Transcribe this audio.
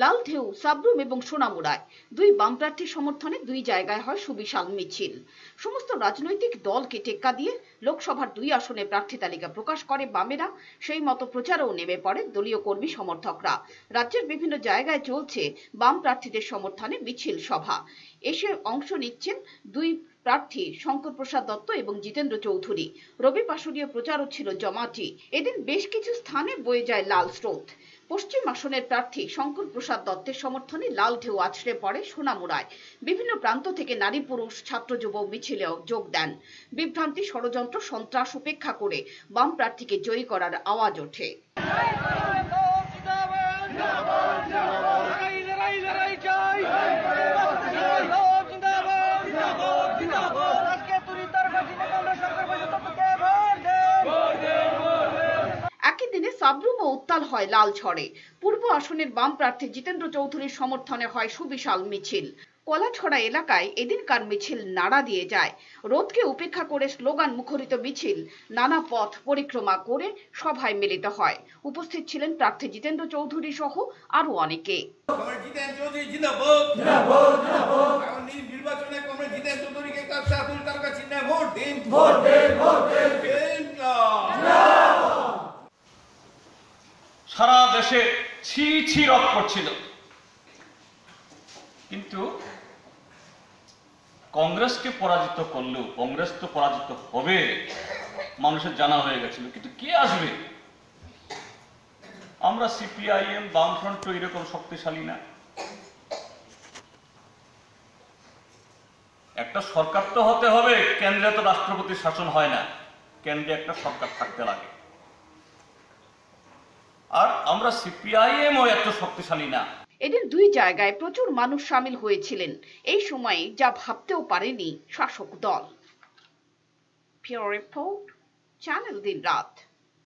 লাল ঢেউ সাবরুম এবং সোনামুড়ায় দুই বাম প্রার্থীর সমর্থনে দুই জায়গায় হয় সুবিশাল মিছিল। সমস্ত রাজনৈতিক দলকে টেক্কা দিয়ে লোকসভার দুই আসনে প্রার্থী তালিকা প্রকাশ করে বামেরা। সেই মতো প্রচারেও নেমে পড়ে দলীয় কর্মী সমর্থকরা। রাজ্যের বিভিন্ন জায়গায় চলছে বাম প্রার্থীদের সমর্থনে মিছিল সভা। এসে অংশ নিচ্ছেন দুই প্রার্থী শঙ্কর প্রসাদ দত্ত এবং জিতেন্দ্র চৌধুরী। রবি পাশুরীয় প্রচারও ছিল জমাটি। এদিন বেশ কিছু স্থানে বয়ে যায় লাল স্রোত। পশ্চিম আসনের প্রার্থী শঙ্কর প্রসাদ দত্তের সমর্থনে লাল ঢেউ আছড়ে পড়ে সোনামুড়ায়। বিভিন্ন প্রান্ত থেকে নারী পুরুষ ছাত্র যুব মিছিলেও যোগ দেন। বিভ্রান্তি ষড়যন্ত্র সন্ত্রাস উপেক্ষা করে বাম প্রার্থীকে জয়ী করার আওয়াজ ওঠে। সাবরুম ও উত্তাল হয় লাল ঝড়ে। পূর্ব আসনের বাম প্রার্থী জিতেন্দ্র চৌধুরীর সমর্থনে হয় সুবিশাল মিছিল। কলাছড়া এলাকায় এদিনকার মিছিল নাড়া দিয়ে যায়। রোদকে উপেক্ষা করে স্লোগান মুখরিত মিছিল নানা পথ পরিক্রমা করে সভায় মিলিত হয়। উপস্থিত ছিলেন প্রার্থী জিতেন্দ্র চৌধুরী সহ আরো অনেকে। সারা দেশে ছি ছি রব করছিল, কিন্তু কংগ্রেসকে পরাজিত করলেও কংগ্রেস তো পরাজিত হবে মানুষের জানা হয়ে গেছিল, কিন্তু কে আসবে? আমরা সিপিআইএম বামফ্রন্ট তো এরকম শক্তিশালী না। একটা সরকার তো হতে হবে, কেন্দ্রে তো রাষ্ট্রপতির শাসন হয় না, কেন্দ্রে একটা সরকার থাকতে লাগে। আর আমরা সিপিআইএমও এত শক্তিশালী না। এদিন দুই জায়গায় প্রচুর মানুষ সামিল হয়েছিলেন। এই সময়ে যা ভাবতেও পারেনি শাসক দল। ব্যুরো রিপোর্ট, চ্যানেল দিন রাত।